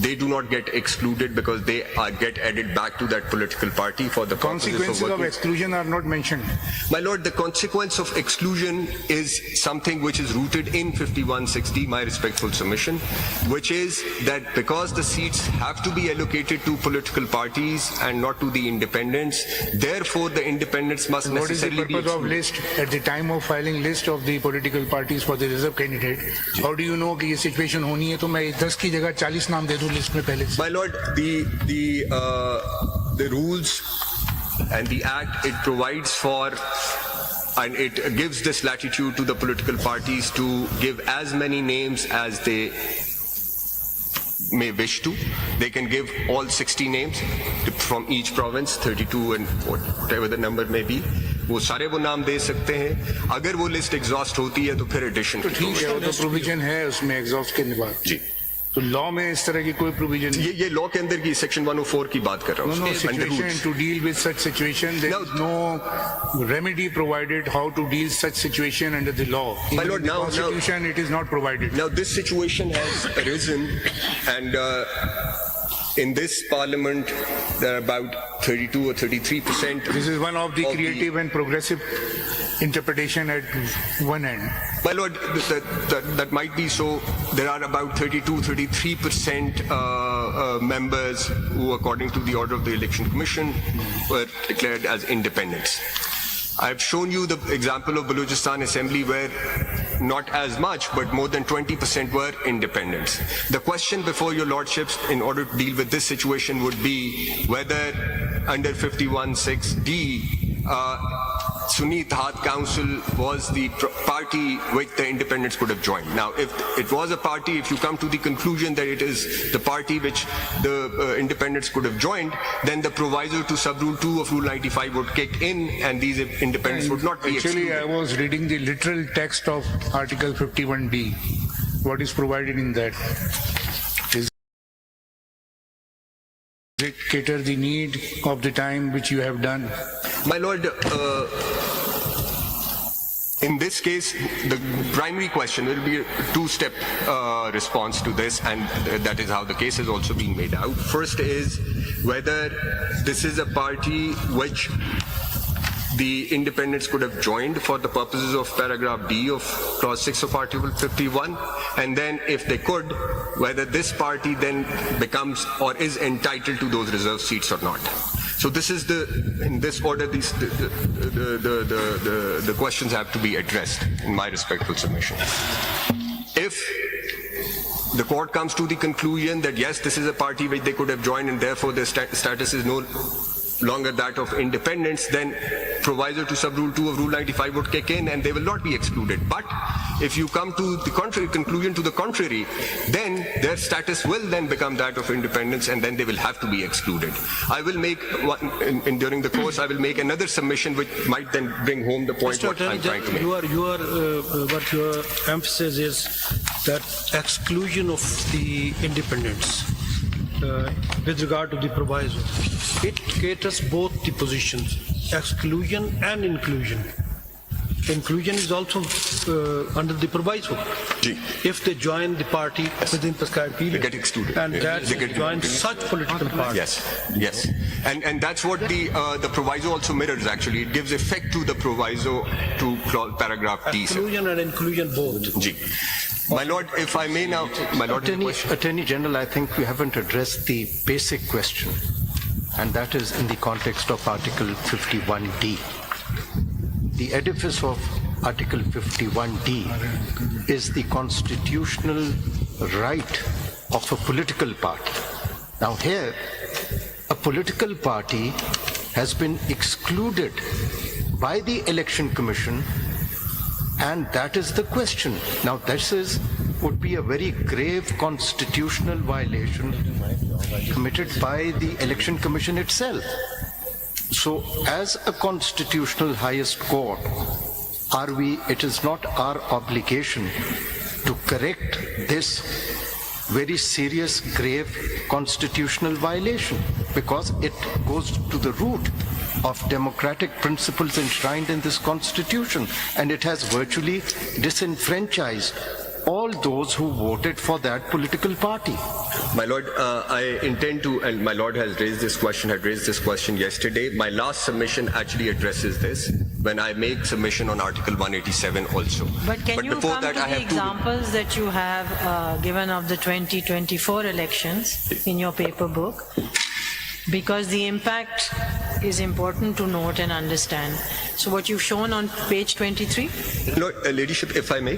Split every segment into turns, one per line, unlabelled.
they do not get excluded because they get added back to that political party for the
Consequences of exclusion are not mentioned.
My lord, the consequence of exclusion is something which is rooted in 5160, my respectful submission, which is that because the seats have to be allocated to political parties and not to the independents, therefore the independents must
What is the
necessarily be
purpose of
excluded.
list at the time of filing list of the political parties for the reserve candidate? How do you know कि ये situation होनी है तो मैं 10 की जगह 40 नाम दे दूं लिस्ट में पहले से?
My lord, the rules and the act, it provides for and it gives this latitude to the political parties to give as many names as they may wish to. They can give all 60 names from each province, 32 and whatever the number may be. वो सारे वो नाम दे सकते हैं. अगर वो list exhaust होती है तो फिर एडिशन
तो ठीक है, वो तो प्रोविजन है उसमें एग्जॉस्ट के बाद.
जी.
तो लॉ में इस तरह की कोई प्रोविजन नहीं.
ये लॉ के अंदर की सेक्शन 104 की बात कर रहा हूँ.
No situation to deal with such situation. There is no remedy provided how to deal such situation under the law.
My lord,
in the
now
Constitution it is not provided.
Now this situation has arisen, and in this parliament there are about 32 or 33%.
This is one of the creative and progressive interpretation at one end.
My lord, that might be so. There are about 32-33% members who, according to the order of the Election Commission, were declared as independents. I have shown you the example of Balochistan Assembly where not as much, but more than 20% were independents. The question before your lordships in order to deal with this situation would be whether under 51(6)(d) Sunni Ittehad Council was the party which the independents could have joined. Now, if it was a party, if you come to the conclusion that it is the party which the independents could have joined, then the proviso to sub-rule 2 of Rule 95 would kick in and these independents would not be excluded.
Actually, I was reading the literal text of Article 51D. What is provided in that? Is it cater the need of the time which you have done?
My lord, in this case, the primary question will be a two-step response to this, and that is how the case has also been made out. First is whether this is a party which the independents could have joined for the purposes of paragraph D of clause 6 of Article 51, and then if they could, whether this party then becomes or is entitled to those reserve seats or not. So this is in this order, the questions have to be addressed, in my respectful submission. If the court comes to the conclusion that yes, this is a party which they could have joined and therefore their status is no longer that of independence, then proviso to sub-rule 2 of Rule 95 would kick in and they will not be excluded. But if you come to the contrary conclusion to the contrary, then their status will then become that of independence and then they will have to be excluded. I will make, during the course, I will make another submission which might then bring home the point what I'm trying to make.
What your emphasis is that exclusion of the independents with regard to the proviso. It caters both the positions, exclusion and inclusion. Inclusion is also under the proviso. If they join the party within prescribed period,
they get excluded.
And that they join such political party.
Yes. And that's what the proviso also mirrors actually. It gives effect to the proviso to paragraph D.
Exclusion and inclusion both.
My lord, if I may now, my lord,
Attorney General, I think we haven't addressed the basic question, and that is in the context of Article 51D. The edifice of Article 51D is the constitutional right of a political party. Now here, a political party has been excluded by the Election Commission, and that is the question. Now this would be a very grave constitutional violation committed by the Election Commission itself. So as a constitutional highest court, it is not our obligation to correct this very serious, grave constitutional violation, because it goes to the root of democratic principles enshrined in this constitution, and it has virtually disenfranchised all those who voted for that political party.
My Lord, I intend to, and my Lord has raised this question, had raised this question yesterday. My last submission actually addresses this when I make submission on Article 187 also.
But can you
before
come
that,
to
I
the
have to-
examples that you have given of the 2024 elections in your paper book? Because the impact is important to note and understand. So what you've shown on page 23?
Lord, Ladyship, if I may,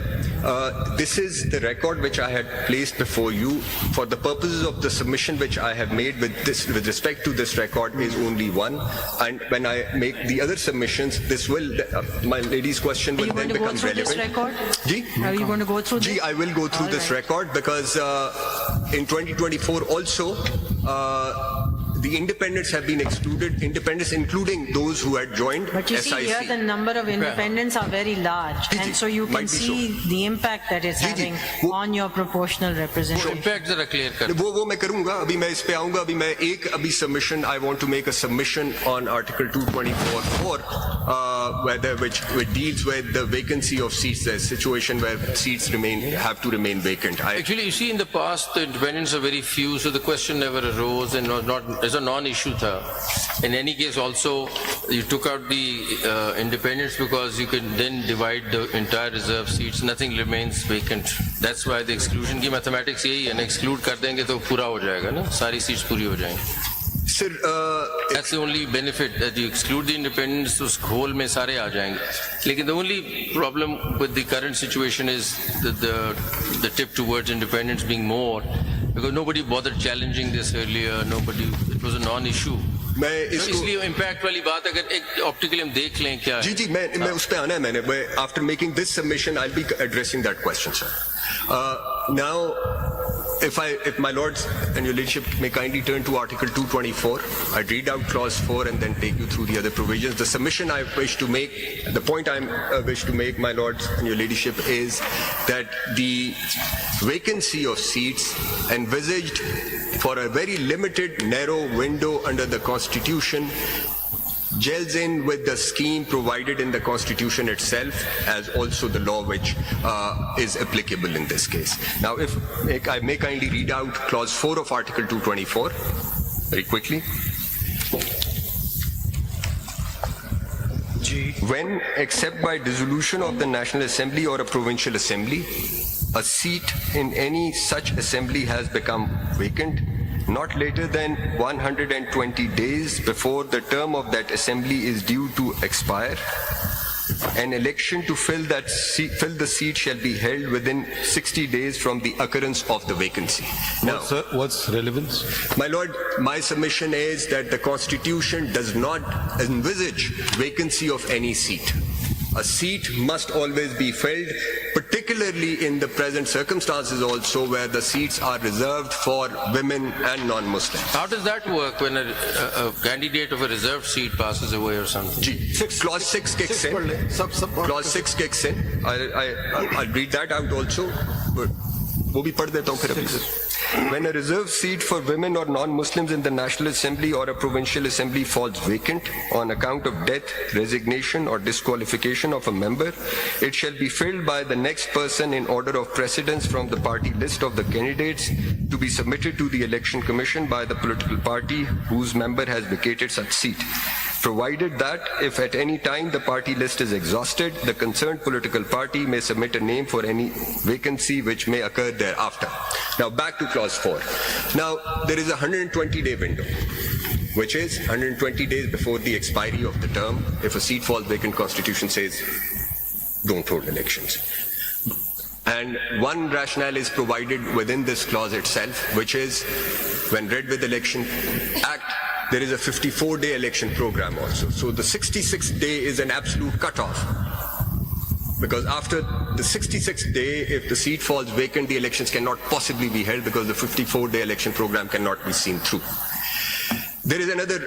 this is the record which I had placed before you. For the purposes of the submission which I have made with respect to this record is only one. And when I make the other submissions, this will, my lady's question
Are
will
you going
then
to go
become
through
relevant.
this record?
Ji?
Are you going to go through this?
Ji, I will go through
All
this
right.
record because in 2024 also, the independents have been excluded, independents including those who had joined
But you see here, the
SIC.
number of independents are very large,
Ji,
and
ji,
so you
might
can
be
see the impact that it's
Ji, ji.
having
Wo-
on your proportional representation.
Impact जरा clear कर
वो मैं करूंगा अभी मैं इस पे आऊंगा अभी मैं एक अभी submission I want to make a submission on article 224 whether which deals with the vacancy of seats, the situation where seats have to remain vacant.
Actually, you see, in the past, the independents are very few, so the question never arose and was not as a non-issue. In any case, also, you took out the independents because you can then divide the entire reserve seats. Nothing remains vacant. That's why the exclusion की mathematics यही है ना, exclude कर देंगे तो पूरा हो जाएगा ना, सारी seats पूरी हो जाएंगी.
Sir,
That's the only benefit, that you exclude the independents, उस घोल में सारे आ जाएंगे. लेकिन the only problem with the current situation is the tip towards independents being more, because nobody bothered challenging this earlier, it was a non-issue.
मैं
So
इसको
इसलिए impact वाली बात अगर एक optically हम देख लें क्या है.
जी मैं उस पे आना है मैंने after making this submission I'll be addressing that question, sir. Now if my lords and your ladyship may kindly turn to Article 224, I'd read out clause 4 and then take you through the other provisions. The submission I wish to make, the point I wish to make, my lords and your ladyship, is that the vacancy of seats envisaged for a very limited, narrow window under the Constitution gels in with the scheme provided in the Constitution itself as also the law which is applicable in this case. Now, if I may kindly read out clause 4 of Article 224 very quickly. When, except by dissolution of the National Assembly or a provincial assembly, a seat in any such assembly has become vacant, not later than 120 days before the term of that assembly is due to expire, an election to fill the seat shall be held within 60 days from the occurrence of the vacancy. Now,
Sir, what's relevance?
my lord, my submission is that the Constitution does not envisage vacancy of any seat. A seat must always be filled, particularly in the present circumstances also where the seats are reserved for women and non-Muslims.
How does that work when a candidate of a reserved seat passes away or something?
Clause 6 kicks in. Clause 6 kicks in. I'll read that out also. But वो भी पढ़ देता हूँ फिर अभी. When a reserved seat for women or non-Muslims in the National Assembly or a provincial assembly falls vacant on account of death, resignation or disqualification of a member, it shall be filled by the next person in order of precedence from the party list of the candidates to be submitted to the Election Commission by the political party whose member has vacated such seat, provided that if at any time the party list is exhausted, the concerned political party may submit a name for any vacancy which may occur thereafter. Now back to clause 4. Now there is a 120-day window, which is 120 days before the expiry of the term. If a seat falls vacant, Constitution says don't hold elections. And one rationale is provided within this clause itself, which is when read with Election Act, there is a 54-day election program also. So the 66th day is an absolute cutoff. Because after the 66th day, if the seat falls vacant, the elections cannot possibly be held because the 54-day election program cannot be seen through. There is another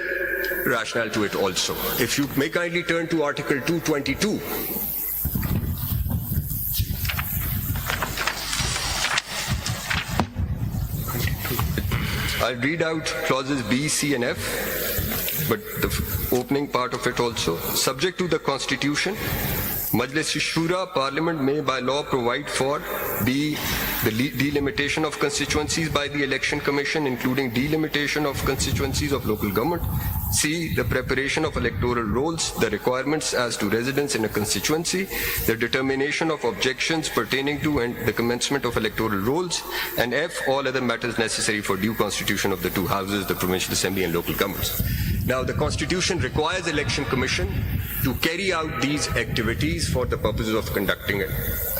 rationale to it also. If you may kindly turn to Article 222. I'll read out clauses B, C and F, but the opening part of it also. Subject to the Constitution, Majlis Shura, Parliament may by law provide for B, the delimitation of constituencies by the Election Commission, including delimitation of constituencies of local government. C, the preparation of electoral rolls, the requirements as to residence in a constituency, the determination of objections pertaining to and the commencement of electoral rolls, and F, all other matters necessary for due constitution of the two houses, the Provincial Assembly and local governments. Now, the Constitution requires Election Commission to carry out these activities for the purposes of conducting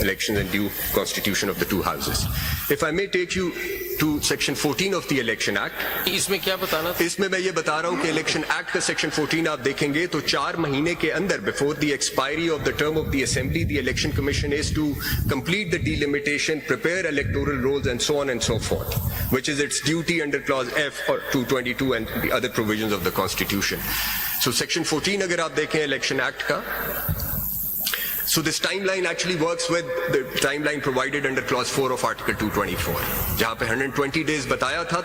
elections and due constitution of the two houses. If I may take you to Section 14 of the Election Act.
इसमें क्या बताना था?
इसमें मैं ये बता रहा हूँ कि इलेक्शन एक्ट का सेक्शन 14 आप देखेंगे तो 4 महीने के अंदर before the expiry of the term of the assembly the Election Commission is to complete the delimitation, prepare electoral rolls and so on and so forth, which is its duty under clause F और 222 and the other provisions of the constitution. So section 14 अगर आप देखें election act का, so this timeline actually works with the timeline provided under clause 4 of article 224, जहां पे 120 days बताया था. तो